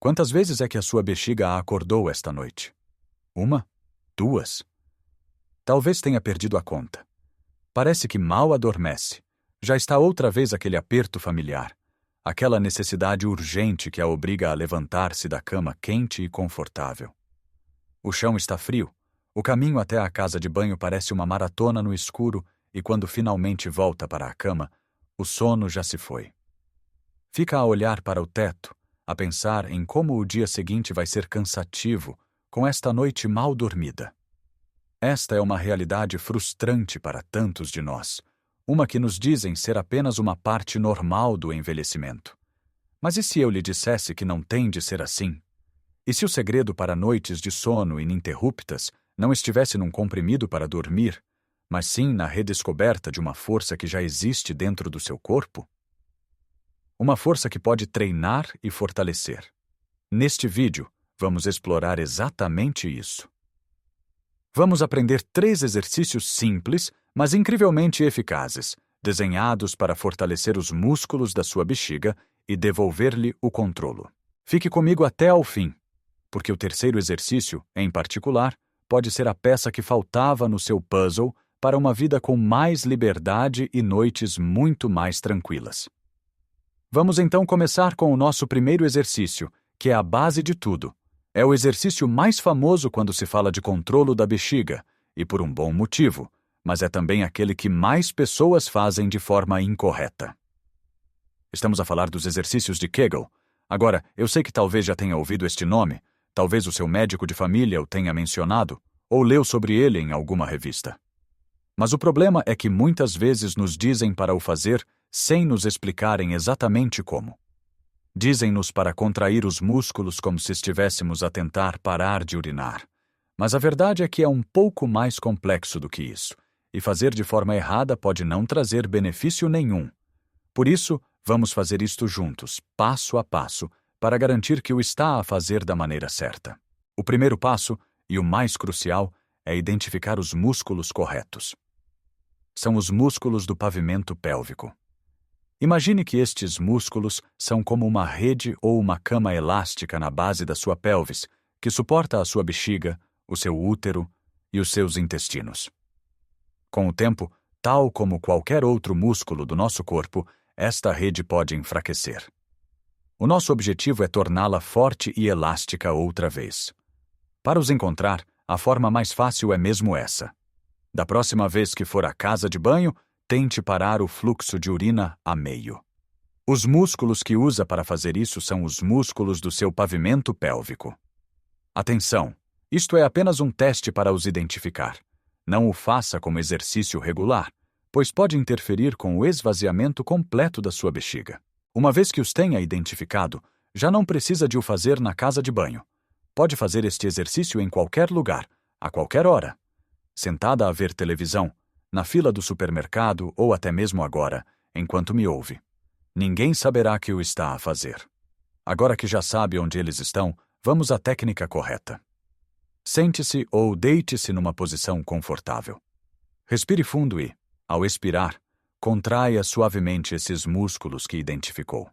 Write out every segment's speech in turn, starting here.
Quantas vezes é que a sua bexiga a acordou esta noite? 1? 2? Talvez tenha perdido a conta. Parece que mal adormece. Já está outra vez aquele aperto familiar, aquela necessidade urgente que a obriga a levantar-se da cama quente e confortável. O chão está frio, o caminho até a casa de banho parece uma maratona no escuro e quando finalmente volta para a cama, o sono já se foi. Fica a olhar para o teto, a pensar em como o dia seguinte vai ser cansativo com esta noite mal dormida. Esta é uma realidade frustrante para tantos de nós, uma que nos dizem ser apenas uma parte normal do envelhecimento. Mas e se eu lhe dissesse que não tem de ser assim? E se o segredo para noites de sono ininterruptas não estivesse num comprimido para dormir, mas sim na redescoberta de uma força que já existe dentro do seu corpo? Uma força que pode treinar e fortalecer. Neste vídeo, vamos explorar exatamente isso. Vamos aprender 3 exercícios simples, mas incrivelmente eficazes, desenhados para fortalecer os músculos da sua bexiga e devolver-lhe o controlo. Fique comigo até ao fim, porque o terceiro exercício, em particular, pode ser a peça que faltava no seu puzzle para uma vida com mais liberdade e noites muito mais tranquilas. Vamos então começar com o nosso primeiro exercício, que é a base de tudo. É o exercício mais famoso quando se fala de controlo da bexiga, e por um bom motivo, mas é também aquele que mais pessoas fazem de forma incorreta. Estamos a falar dos exercícios de Kegel. Agora, eu sei que talvez já tenha ouvido este nome, talvez o seu médico de família o tenha mencionado, ou leu sobre ele em alguma revista. Mas o problema é que muitas vezes nos dizem para o fazer sem nos explicarem exatamente como. Dizem-nos para contrair os músculos como se estivéssemos a tentar parar de urinar. Mas a verdade é que é um pouco mais complexo do que isso, e fazer de forma errada pode não trazer benefício nenhum. Por isso, vamos fazer isto juntos, passo a passo, para garantir que o está a fazer da maneira certa. O primeiro passo, e o mais crucial, é identificar os músculos corretos. São os músculos do pavimento pélvico. Imagine que estes músculos são como uma rede ou uma cama elástica na base da sua pelvis, que suporta a sua bexiga, o seu útero e os seus intestinos. Com o tempo, tal como qualquer outro músculo do nosso corpo, esta rede pode enfraquecer. O nosso objetivo é torná-la forte e elástica outra vez. Para os encontrar, a forma mais fácil é mesmo essa. Da próxima vez que for à casa de banho, tente parar o fluxo de urina a meio. Os músculos que usa para fazer isso são os músculos do seu pavimento pélvico. Atenção! Isto é apenas um teste para os identificar. Não o faça como exercício regular, pois pode interferir com o esvaziamento completo da sua bexiga. Uma vez que os tenha identificado, já não precisa de o fazer na casa de banho. Pode fazer este exercício em qualquer lugar, a qualquer hora. Sentada a ver televisão, na fila do supermercado ou até mesmo agora, enquanto me ouve. Ninguém saberá que o está a fazer. Agora que já sabe onde eles estão, vamos à técnica correta. Sente-se ou deite-se numa posição confortável. Respire fundo e, ao expirar, contraia suavemente esses músculos que identificou.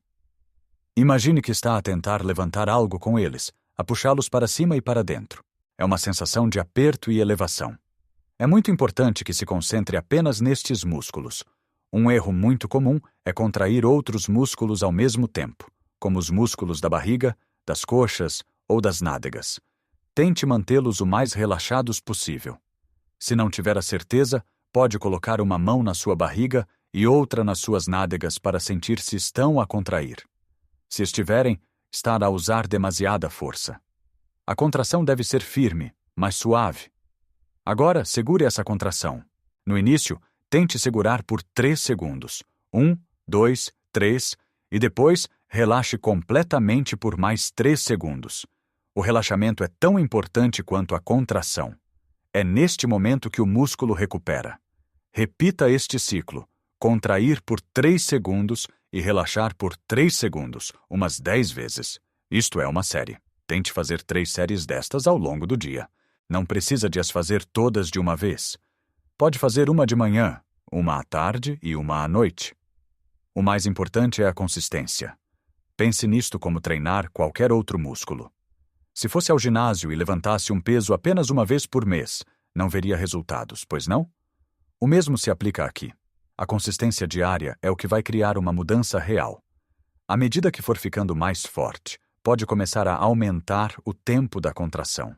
Imagine que está a tentar levantar algo com eles, a puxá-los para cima e para dentro. É uma sensação de aperto e elevação. É muito importante que se concentre apenas nestes músculos. Um erro muito comum é contrair outros músculos ao mesmo tempo, como os músculos da barriga, das coxas ou das nádegas. Tente mantê-los o mais relaxados possível. Se não tiver a certeza, pode colocar uma mão na sua barriga e outra nas suas nádegas para sentir se estão a contrair. Se estiverem, está a usar demasiada força. A contração deve ser firme, mas suave. Agora, segure essa contração. No início, tente segurar por 3 segundos. 1, 2, 3, e depois relaxe completamente por mais 3 segundos. O relaxamento é tão importante quanto a contração. É neste momento que o músculo recupera. Repita este ciclo. Contrair por 3 segundos e relaxar por 3 segundos, umas 10 vezes. Isto é uma série. Tente fazer 3 séries destas ao longo do dia. Não precisa de as fazer todas de uma vez. Pode fazer uma de manhã, uma à tarde e uma à noite. O mais importante é a consistência. Pense nisto como treinar qualquer outro músculo. Se fosse ao ginásio e levantasse um peso apenas uma vez por mês, não veria resultados, pois não? O mesmo se aplica aqui. A consistência diária é o que vai criar uma mudança real. À medida que for ficando mais forte, pode começar a aumentar o tempo da contração.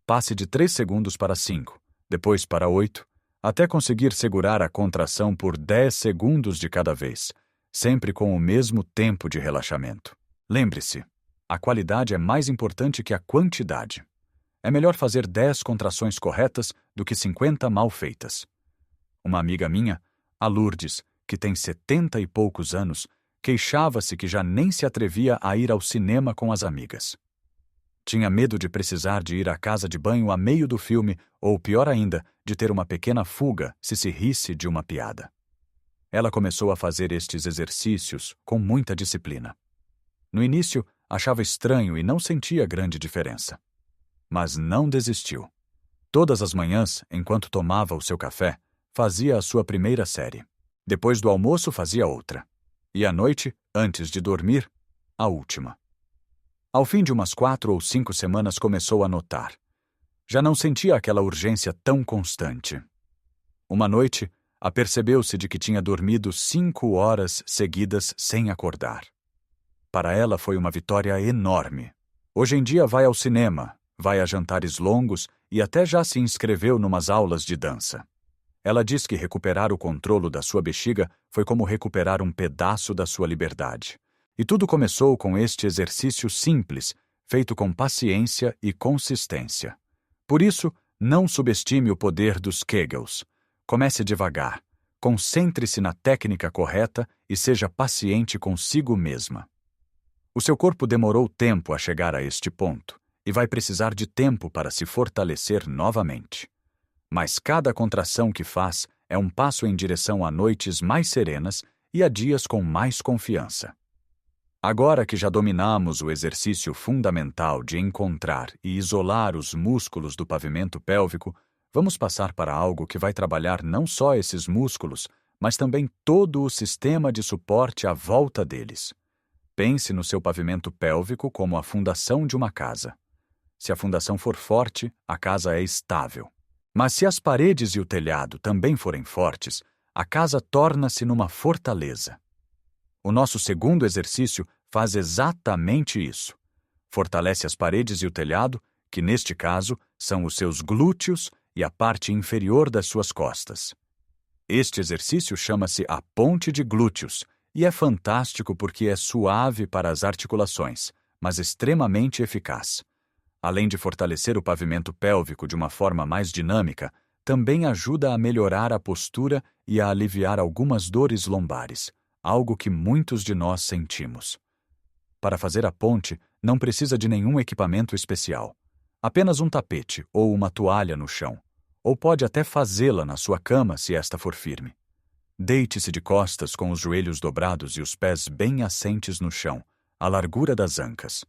Passe de 3 segundos para 5, depois para 8, até conseguir segurar a contração por 10 segundos de cada vez, sempre com o mesmo tempo de relaxamento. Lembre-se, a qualidade é mais importante que a quantidade. É melhor fazer 10 contrações corretas do que 50 mal feitas. Uma amiga minha, a Lourdes, que tem 70 e poucos anos, queixava-se que já nem se atrevia a ir ao cinema com as amigas. Tinha medo de precisar de ir à casa de banho a meio do filme ou, pior ainda, de ter uma pequena fuga se risse de uma piada. Ela começou a fazer estes exercícios com muita disciplina. No início, achava estranho e não sentia grande diferença. Mas não desistiu. Todas as manhãs, enquanto tomava o seu café, fazia a sua primeira série. Depois do almoço, fazia outra. E à noite, antes de dormir, a última. Ao fim de umas 4 ou 5 semanas começou a notar. Já não sentia aquela urgência tão constante. Uma noite, apercebeu-se de que tinha dormido 5 horas seguidas sem acordar. Para ela foi uma vitória enorme. Hoje em dia vai ao cinema, vai a jantares longos e até já se inscreveu numas aulas de dança. Ela diz que recuperar o controle da sua bexiga foi como recuperar um pedaço da sua liberdade. E tudo começou com este exercício simples, feito com paciência e consistência. Por isso, não subestime o poder dos Kegels. Comece devagar, concentre-se na técnica correta e seja paciente consigo mesma. O seu corpo demorou tempo a chegar a este ponto e vai precisar de tempo para se fortalecer novamente. Mas cada contração que faz é um passo em direção a noites mais serenas e a dias com mais confiança. Agora que já dominamos o exercício fundamental de encontrar e isolar os músculos do pavimento pélvico, vamos passar para algo que vai trabalhar não só esses músculos, mas também todo o sistema de suporte à volta deles. Pense no seu pavimento pélvico como a fundação de uma casa. Se a fundação for forte, a casa é estável. Mas se as paredes e o telhado também forem fortes, a casa torna-se numa fortaleza. O nosso segundo exercício faz exatamente isso. Fortalece as paredes e o telhado, que neste caso são os seus glúteos e a parte inferior das suas costas. Este exercício chama-se a ponte de glúteos e é fantástico porque é suave para as articulações, mas extremamente eficaz. Além de fortalecer o pavimento pélvico de uma forma mais dinâmica, também ajuda a melhorar a postura e a aliviar algumas dores lombares, algo que muitos de nós sentimos. Para fazer a ponte, não precisa de nenhum equipamento especial. Apenas um tapete ou uma toalha no chão. Ou pode até fazê-la na sua cama se esta for firme. Deite-se de costas com os joelhos dobrados e os pés bem assentes no chão, à largura das ancas.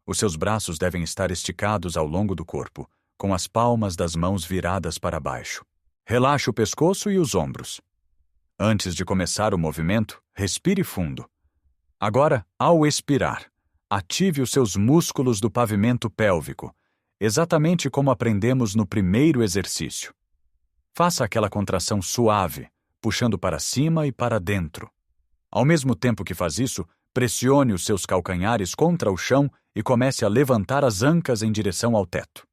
Os seus braços devem estar esticados ao longo do corpo, com as palmas das mãos viradas para baixo. Relaxe o pescoço e os ombros. Antes de começar o movimento, respire fundo. Agora, ao expirar, ative os seus músculos do pavimento pélvico, exatamente como aprendemos no primeiro exercício. Faça aquela contração suave, puxando para cima e para dentro. Ao mesmo tempo que faz isso, pressione os seus calcanhares contra o chão e comece a levantar as ancas em direção ao teto.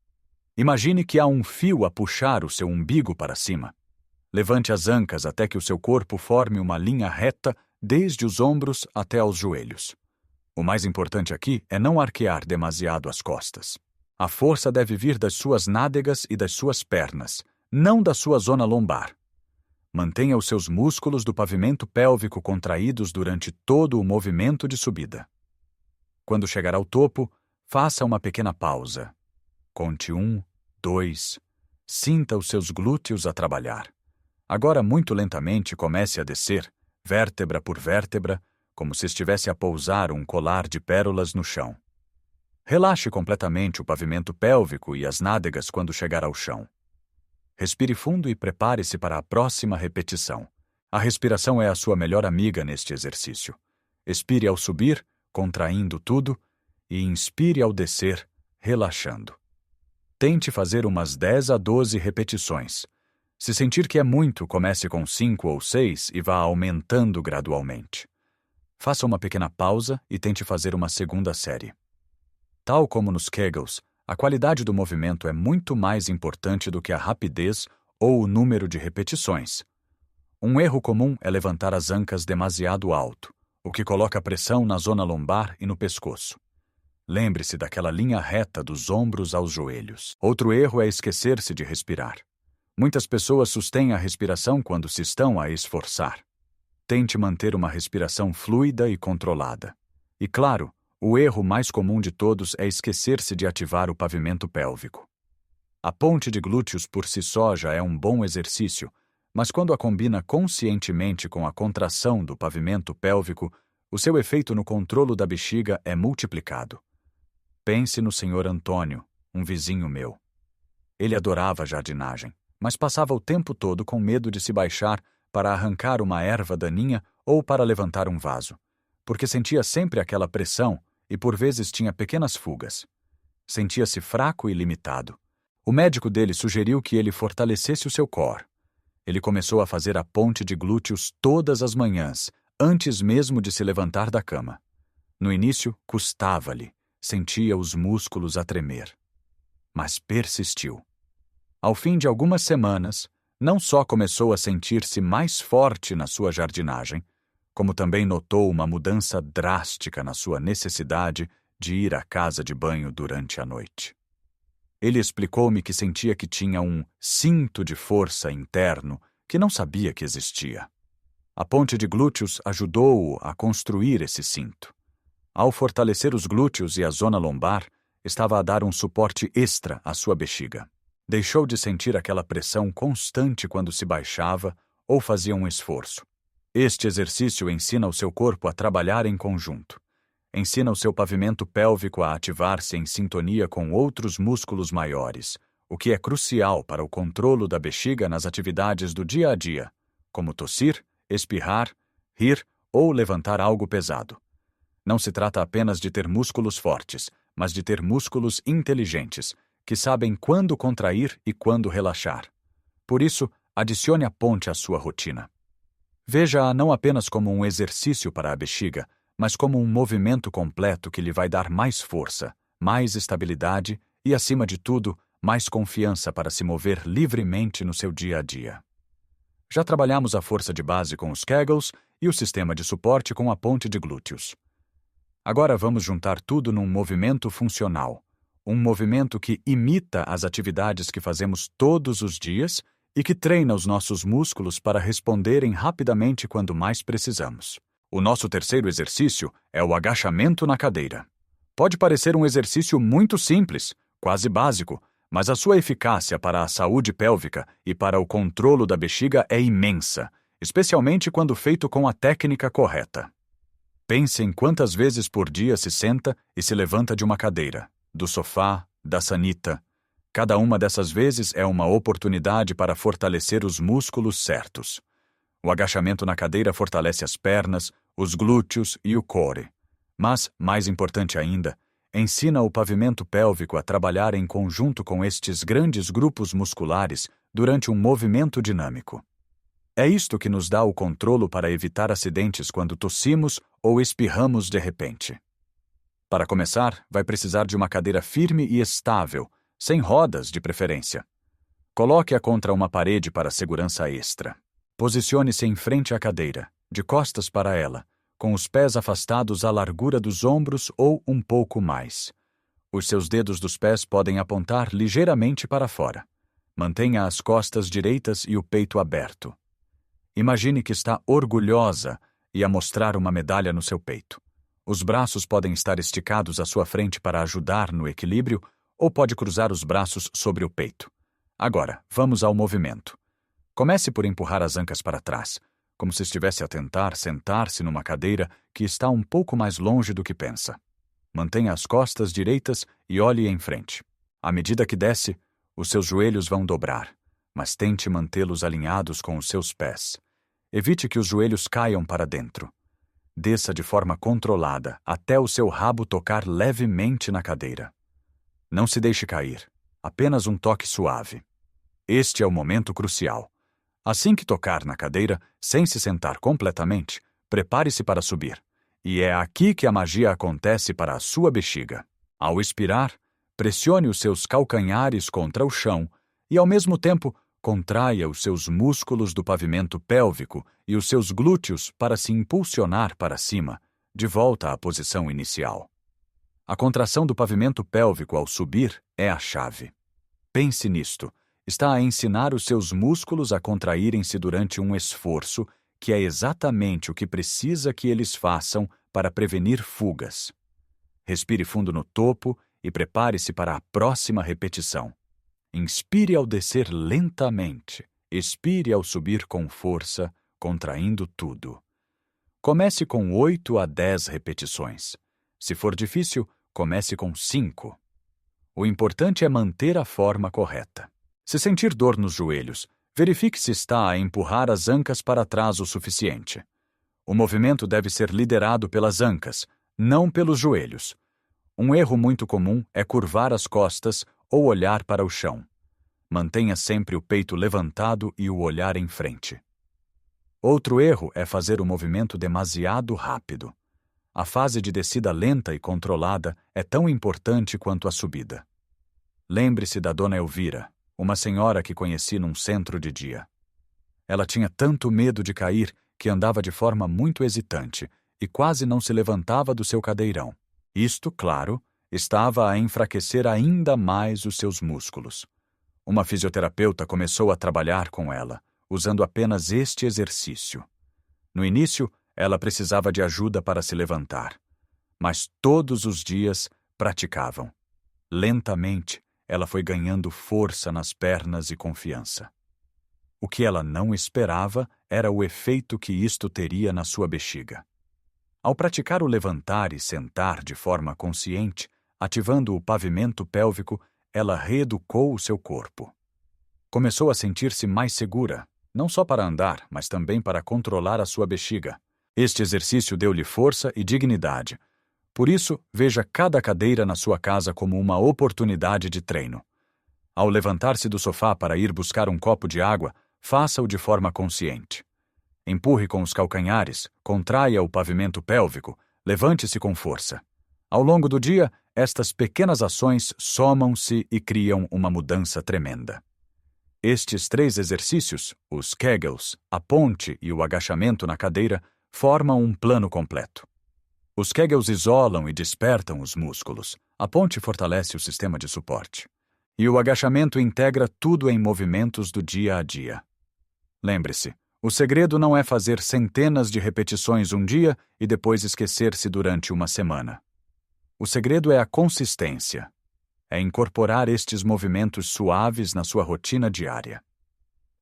Imagine que há um fio a puxar o seu umbigo para cima. Levante as ancas até que o seu corpo forme uma linha reta desde os ombros até aos joelhos. O mais importante aqui é não arquear demasiado as costas. A força deve vir das suas nádegas e das suas pernas, não da sua zona lombar. Mantenha os seus músculos do pavimento pélvico contraídos durante todo o movimento de subida. Quando chegar ao topo, faça uma pequena pausa. Conte 1, 2, sinta os seus glúteos a trabalhar. Agora, muito lentamente, comece a descer, vértebra por vértebra, como se estivesse a pousar um colar de pérolas no chão. Relaxe completamente o pavimento pélvico e as nádegas quando chegar ao chão. Respire fundo e prepare-se para a próxima repetição. A respiração é a sua melhor amiga neste exercício. Expire ao subir, contraindo tudo, e inspire ao descer, relaxando. Tente fazer umas 10 a 12 repetições. Se sentir que é muito, comece com 5 ou 6 e vá aumentando gradualmente. Faça uma pequena pausa e tente fazer uma segunda série. Tal como nos Kegels, a qualidade do movimento é muito mais importante do que a rapidez ou o número de repetições. Um erro comum é levantar as ancas demasiado alto, o que coloca pressão na zona lombar e no pescoço. Lembre-se daquela linha reta dos ombros aos joelhos. Outro erro é esquecer-se de respirar. Muitas pessoas sustêm a respiração quando se estão a esforçar. Tente manter uma respiração fluida e controlada. E claro, o erro mais comum de todos é esquecer-se de ativar o pavimento pélvico. A ponte de glúteos por si só já é um bom exercício, mas quando a combina conscientemente com a contração do pavimento pélvico, o seu efeito no controlo da bexiga é multiplicado. Pense no Sr. Antônio, um vizinho meu. Ele adorava jardinagem, mas passava o tempo todo com medo de se baixar para arrancar uma erva daninha ou para levantar um vaso, porque sentia sempre aquela pressão e por vezes tinha pequenas fugas. Sentia-se fraco e limitado. O médico dele sugeriu que ele fortalecesse o seu core. Ele começou a fazer a ponte de glúteos todas as manhãs, antes mesmo de se levantar da cama. No início, custava-lhe, sentia os músculos a tremer. Mas persistiu. Ao fim de algumas semanas, não só começou a sentir-se mais forte na sua jardinagem, como também notou uma mudança drástica na sua necessidade de ir à casa de banho durante a noite. Ele explicou-me que sentia que tinha um cinto de força interno que não sabia que existia. A ponte de glúteos ajudou-o a construir esse cinto. Ao fortalecer os glúteos e a zona lombar, estava a dar um suporte extra à sua bexiga. Deixou de sentir aquela pressão constante quando se baixava ou fazia um esforço. Este exercício ensina o seu corpo a trabalhar em conjunto. Ensina o seu pavimento pélvico a ativar-se em sintonia com outros músculos maiores, o que é crucial para o controlo da bexiga nas atividades do dia a dia, como tossir, espirrar, rir ou levantar algo pesado. Não se trata apenas de ter músculos fortes, mas de ter músculos inteligentes, que sabem quando contrair e quando relaxar. Por isso, adicione a ponte à sua rotina. Veja-a não apenas como um exercício para a bexiga, mas como um movimento completo que lhe vai dar mais força, mais estabilidade e, acima de tudo, mais confiança para se mover livremente no seu dia a dia. Já trabalhamos a força de base com os Kegels e o sistema de suporte com a ponte de glúteos. Agora vamos juntar tudo num movimento funcional, um movimento que imita as atividades que fazemos todos os dias e que treina os nossos músculos para responderem rapidamente quando mais precisamos. O nosso terceiro exercício é o agachamento na cadeira. Pode parecer um exercício muito simples, quase básico, mas a sua eficácia para a saúde pélvica e para o controlo da bexiga é imensa, especialmente quando feito com a técnica correta. Pense em quantas vezes por dia se senta e se levanta de uma cadeira, do sofá, da sanita. Cada uma dessas vezes é uma oportunidade para fortalecer os músculos certos. O agachamento na cadeira fortalece as pernas, os glúteos e o core. Mas, mais importante ainda, ensina o pavimento pélvico a trabalhar em conjunto com estes grandes grupos musculares durante um movimento dinâmico. É isto que nos dá o controlo para evitar acidentes quando tossimos ou espirramos de repente. Para começar, vai precisar de uma cadeira firme e estável, sem rodas de preferência. Coloque-a contra uma parede para segurança extra. Posicione-se em frente à cadeira, de costas para ela, com os pés afastados à largura dos ombros ou um pouco mais. Os seus dedos dos pés podem apontar ligeiramente para fora. Mantenha as costas direitas e o peito aberto. Imagine que está orgulhosa e a mostrar uma medalha no seu peito. Os braços podem estar esticados à sua frente para ajudar no equilíbrio ou pode cruzar os braços sobre o peito. Agora, vamos ao movimento. Comece por empurrar as ancas para trás, como se estivesse a tentar sentar-se numa cadeira que está um pouco mais longe do que pensa. Mantenha as costas direitas e olhe em frente. À medida que desce, os seus joelhos vão dobrar, mas tente mantê-los alinhados com os seus pés. Evite que os joelhos caiam para dentro. desça de forma controlada até o seu rabo tocar levemente na cadeira. Não se deixe cair, apenas um toque suave. Este é o momento crucial. Assim que tocar na cadeira, sem se sentar completamente, prepare-se para subir. E é aqui que a magia acontece para a sua bexiga. Ao expirar, pressione os seus calcanhares contra o chão e, ao mesmo tempo, contraia os seus músculos do pavimento pélvico e os seus glúteos para se impulsionar para cima, de volta à posição inicial. A contração do pavimento pélvico ao subir é a chave. Pense nisto. Está a ensinar os seus músculos a contraírem-se durante um esforço, que é exatamente o que precisa que eles façam para prevenir fugas. Respire fundo no topo e prepare-se para a próxima repetição. Inspire ao descer lentamente, expire ao subir com força, contraindo tudo. Comece com 8 a 10 repetições. Se for difícil, comece com 5. O importante é manter a forma correta. Se sentir dor nos joelhos, verifique se está a empurrar as ancas para trás o suficiente. O movimento deve ser liderado pelas ancas, não pelos joelhos. Um erro muito comum é curvar as costas ou olhar para o chão. Mantenha sempre o peito levantado e o olhar em frente. Outro erro é fazer o movimento demasiado rápido. A fase de descida lenta e controlada é tão importante quanto a subida. Lembre-se da Dona Elvira, uma senhora que conheci num centro de dia. Ela tinha tanto medo de cair que andava de forma muito hesitante e quase não se levantava do seu cadeirão. Isto, claro, estava a enfraquecer ainda mais os seus músculos. Uma fisioterapeuta começou a trabalhar com ela, usando apenas este exercício. No início, ela precisava de ajuda para se levantar, mas todos os dias praticavam. Lentamente, ela foi ganhando força nas pernas e confiança. O que ela não esperava era o efeito que isto teria na sua bexiga. Ao praticar o levantar e sentar de forma consciente, ativando o pavimento pélvico, ela reeducou o seu corpo. Começou a sentir-se mais segura, não só para andar, mas também para controlar a sua bexiga. Este exercício deu-lhe força e dignidade. Por isso, veja cada cadeira na sua casa como uma oportunidade de treino. Ao levantar-se do sofá para ir buscar um copo de água, faça-o de forma consciente. Empurre com os calcanhares, contraia o pavimento pélvico, levante-se com força. Ao longo do dia, estas pequenas ações somam-se e criam uma mudança tremenda. Estes 3 exercícios, os Kegels, a ponte e o agachamento na cadeira, formam um plano completo. Os Kegels isolam e despertam os músculos. A ponte fortalece o sistema de suporte. E o agachamento integra tudo em movimentos do dia a dia. Lembre-se, o segredo não é fazer centenas de repetições um dia e depois esquecer-se durante uma semana. O segredo é a consistência. É incorporar estes movimentos suaves na sua rotina diária.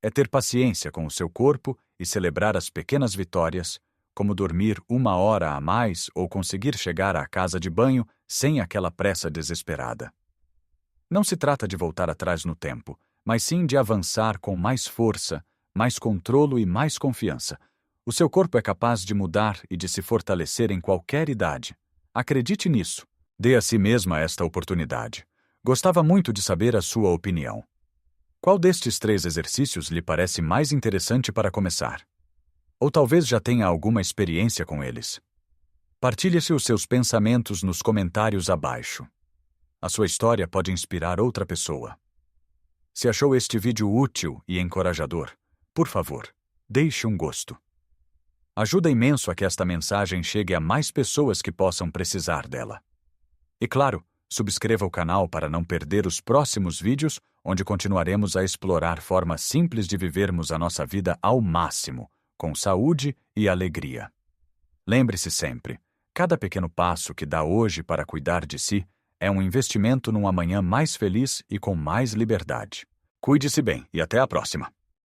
É ter paciência com o seu corpo e celebrar as pequenas vitórias, como dormir 1 hora a mais ou conseguir chegar à casa de banho sem aquela pressa desesperada. Não se trata de voltar atrás no tempo, mas sim de avançar com mais força, mais controlo e mais confiança. O seu corpo é capaz de mudar e de se fortalecer em qualquer idade. Acredite nisso. Dê a si mesma esta oportunidade. Gostava muito de saber a sua opinião. Qual destes 3 exercícios lhe parece mais interessante para começar? Ou talvez já tenha alguma experiência com eles. Partilhe-se os seus pensamentos nos comentários abaixo. A sua história pode inspirar outra pessoa. Se achou este vídeo útil e encorajador, por favor, deixe um gosto. Ajuda imenso a que esta mensagem chegue a mais pessoas que possam precisar dela. E claro, subscreva o canal para não perder os próximos vídeos, onde continuaremos a explorar formas simples de vivermos a nossa vida ao máximo, com saúde e alegria. Lembre-se sempre, cada pequeno passo que dá hoje para cuidar de si é um investimento num amanhã mais feliz e com mais liberdade. Cuide-se bem e até a próxima!